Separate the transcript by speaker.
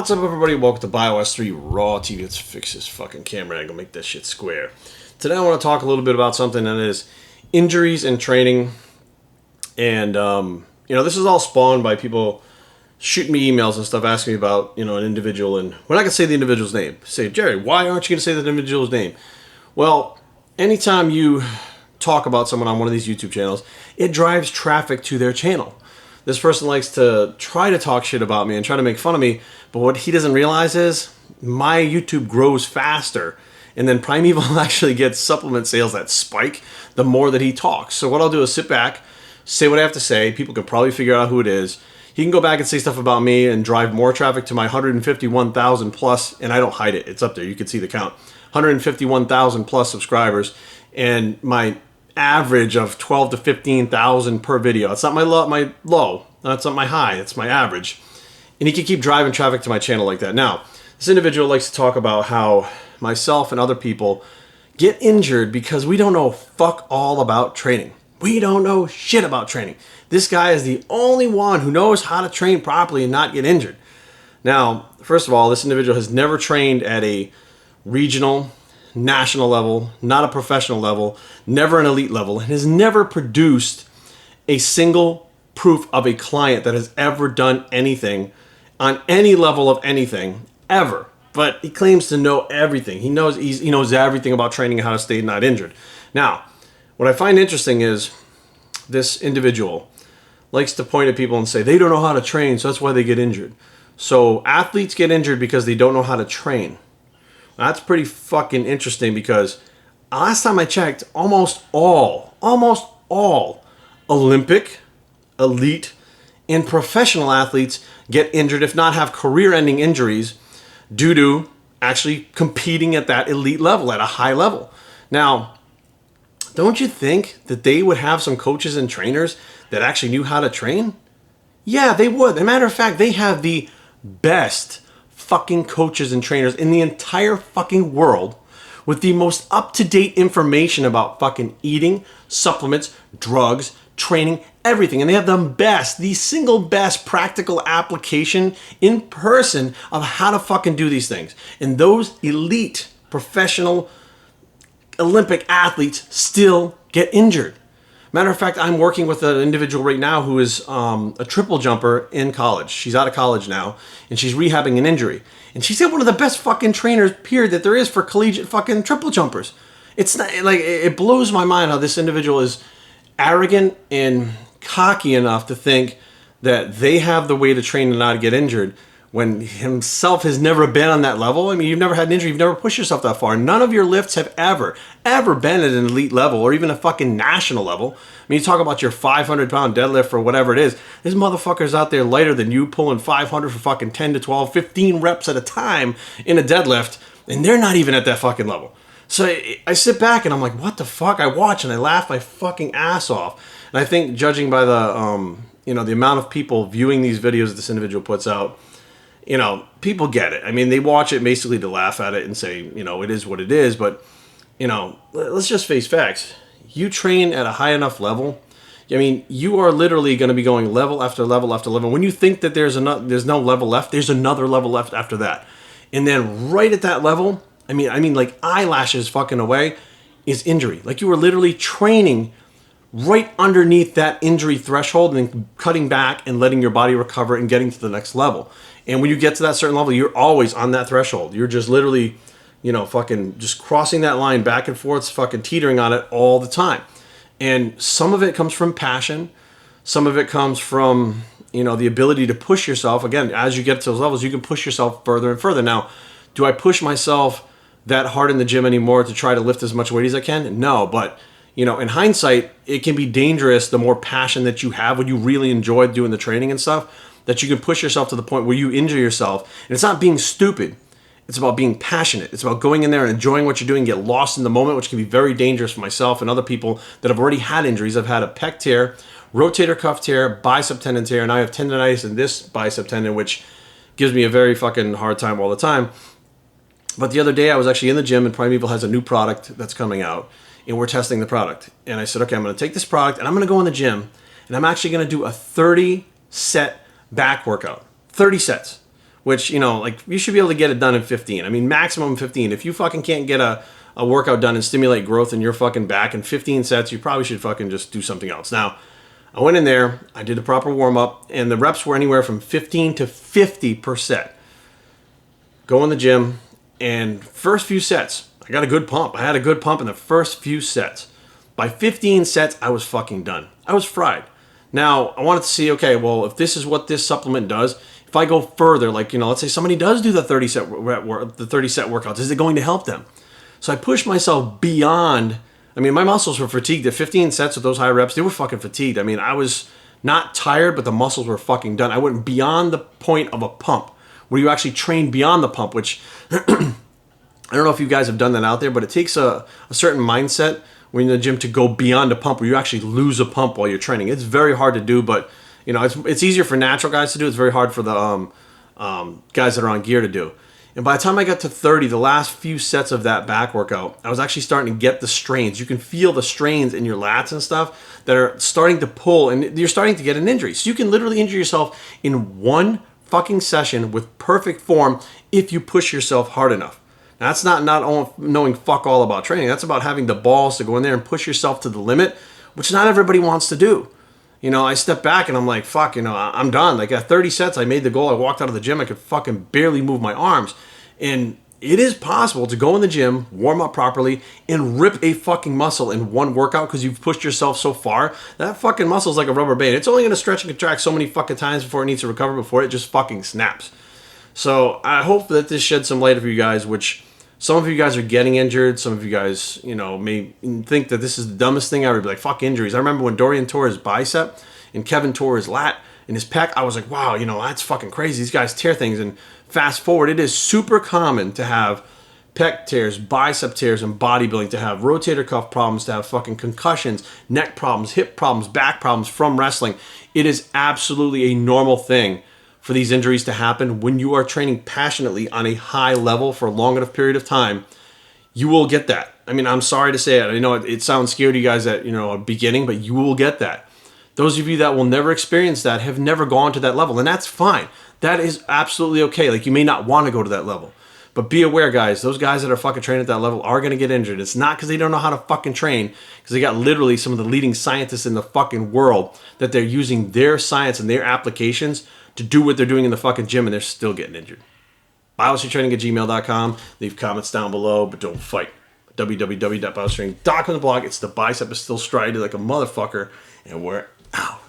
Speaker 1: What's up, everybody? Welcome to Biockickz 3 Raw TV. Let's fix this fucking camera angle, make that shit square. Today I want to talk a little bit about something that is injuries and training. And, this is all spawned by people shooting me emails and stuff asking me about, an individual. And we're not going to say the individual's name. Say, Jerry, why aren't you going to say the individual's name? Well, anytime you talk about someone on one of these YouTube channels, it drives traffic to their channel. This person likes to try to talk shit about me and try to make fun of me, but what he doesn't realize is my YouTube grows faster, and then Primeval actually gets supplement sales that spike the more that he talks. So what I'll do is sit back, say what I have to say. People can probably figure out who it is. He can go back and say stuff about me and drive more traffic to my 151,000 plus, and I don't hide it. It's up there. You can see the count. 151,000 plus subscribers, and my average of 12 to 15,000 per video. It's not my low. That's not my high. It's my average. And he can keep driving traffic to my channel like that. Now, this individual likes to talk about how myself and other people get injured because we don't know fuck all about training. We don't know shit about training. This guy is the only one who knows how to train properly and not get injured. Now, first of all, this individual has never trained at a regional, national level, not a professional level, never an elite level, and has never produced a single proof of a client that has ever done anything on any level of anything ever. But he claims to know everything. He knows everything about training and how to stay not injured. Now, what I find interesting is this individual likes to point at people and say they don't know how to train, so that's why they get injured. So athletes get injured because they don't know how to train. That's pretty fucking interesting because last time I checked, almost all Olympic, elite, and professional athletes get injured, if not have career-ending injuries, due to actually competing at that elite level, at a high level. Now, don't you think that they would have some coaches and trainers that actually knew how to train? Yeah, they would. As a matter of fact, they have the best fucking coaches and trainers in the entire fucking world with the most up-to-date information about fucking eating, supplements, drugs, training, everything. And they have the single best practical application in person of how to fucking do these things. And those elite professional Olympic athletes still get injured. Matter of fact, I'm working with an individual right now who is a triple jumper in college. She's out of college now, and she's rehabbing an injury. And she's one of the best fucking trainers, period, that there is for collegiate fucking triple jumpers. It's not, like, it blows my mind how this individual is arrogant and cocky enough to think that they have the way to train and not get injured when himself has never been on that level. I mean, you've never had an injury, you've never pushed yourself that far. None of your lifts have ever been at an elite level or even a fucking national level. I mean, you talk about your 500-pound deadlift or whatever it is. There's motherfuckers out there lighter than you pulling 500 for fucking 10 to 12, 15 reps at a time in a deadlift, and they're not even at that fucking level. So I sit back and I'm like, what the fuck? I watch and I laugh my fucking ass off. And I think judging by the, the amount of people viewing these videos that this individual puts out, people get it. I mean, they watch it basically to laugh at it and say, it is what it is. But, let's just face facts. You train at a high enough level. I mean, you are literally going to be going level after level after level. When you think that there's no level left, there's another level left after that. And then right at that level, I mean, like eyelashes fucking away is injury. Like you were literally training right underneath that injury threshold and then cutting back and letting your body recover and getting to the next level. And when you get to that certain level, you're always on that threshold. You're just literally, fucking just crossing that line back and forth, fucking teetering on it all the time. And some of it comes from passion. Some of it comes from, the ability to push yourself. Again, as you get to those levels, you can push yourself further and further. Now, do I push myself that hard in the gym anymore to try to lift as much weight as I can? No, but in hindsight, it can be dangerous the more passion that you have when you really enjoy doing the training and stuff, that you can push yourself to the point where you injure yourself. And it's not being stupid. It's about being passionate. It's about going in there and enjoying what you're doing, get lost in the moment, which can be very dangerous for myself and other people that have already had injuries. I've had a pec tear, rotator cuff tear, bicep tendon tear, and I have tendonitis in this bicep tendon, which gives me a very fucking hard time all the time. But the other day I was actually in the gym and Primeval has a new product that's coming out and we're testing the product. And I said, okay, I'm going to take this product and I'm going to go in the gym and I'm actually going to do a 30 set back workout. 30 sets. which, you know, like you should be able to get it done in 15. I mean, maximum 15. If you fucking can't get a workout done and stimulate growth in your fucking back in 15 sets, you probably should fucking just do something else. Now, I went in there, I did the proper warm up, and the reps were anywhere from 15 to 50%. Go in the gym, and first few sets, I got a good pump. I had a good pump in the first few sets. By 15 sets, I was fucking done. I was fried. Now, I wanted to see, okay, well, if this is what this supplement does, if I go further, like, you know, let's say somebody does do the 30 set workouts, is it going to help them? So I pushed myself beyond. I mean, my muscles were fatigued at 15 sets with those high reps. They were fucking fatigued. I mean, I was not tired, but the muscles were fucking done. I went beyond the point of a pump, where you actually train beyond the pump, which I don't know if you guys have done that out there, but it takes a certain mindset when you're in the gym to go beyond a pump, where you actually lose a pump while you're training. It's very hard to do, but you know, it's easier for natural guys to do. It's very hard for the guys that are on gear to do. And by the time I got to 30, the last few sets of that back workout, I was actually starting to get the strains. You can feel the strains in your lats and stuff that are starting to pull, and you're starting to get an injury. So you can literally injure yourself in one fucking session with perfect form if you push yourself hard enough. Now, that's not knowing fuck all about training. That's about having the balls to go in there and push yourself to the limit, which not everybody wants to do. You know, I step back and I'm like, fuck, you know, I'm done. Like at 30 sets, I made the goal. I walked out of the gym. I could fucking barely move my arms. And it is possible to go in the gym, warm up properly, and rip a fucking muscle in one workout because you've pushed yourself so far. That fucking muscle is like a rubber band. It's only going to stretch and contract so many fucking times before it needs to recover, before it just fucking snaps. So I hope that this sheds some light for you guys, which some of you guys are getting injured. Some of you guys, you know, may think that this is the dumbest thing ever. Be like, fuck injuries. I remember when Dorian tore his bicep and Kevin tore his lat and his pec. I was like, wow, you know, that's fucking crazy. These guys tear things. And fast forward, it is super common to have pec tears, bicep tears in bodybuilding, to have rotator cuff problems, to have fucking concussions, neck problems, hip problems, back problems from wrestling. It is absolutely a normal thing for these injuries to happen when you are training passionately on a high level for a long enough period of time. You will get that. I mean, I'm sorry to say it. I know it sounds scary to you guys at, you know, a beginning, but you will get that. Those of you that will never experience that have never gone to that level, and that's fine. That is absolutely okay. Like, you may not want to go to that level, but be aware, guys, those guys that are fucking training at that level are going to get injured. It's not because they don't know how to fucking train, because they got literally some of the leading scientists in the fucking world that they're using their science and their applications to do what they're doing in the fucking gym, and they're still getting injured. BioStrengthTraining@gmail.com. Leave comments down below, but don't fight. www.biostrength.com, the blog. It's the bicep is still striated like a motherfucker, and we're out.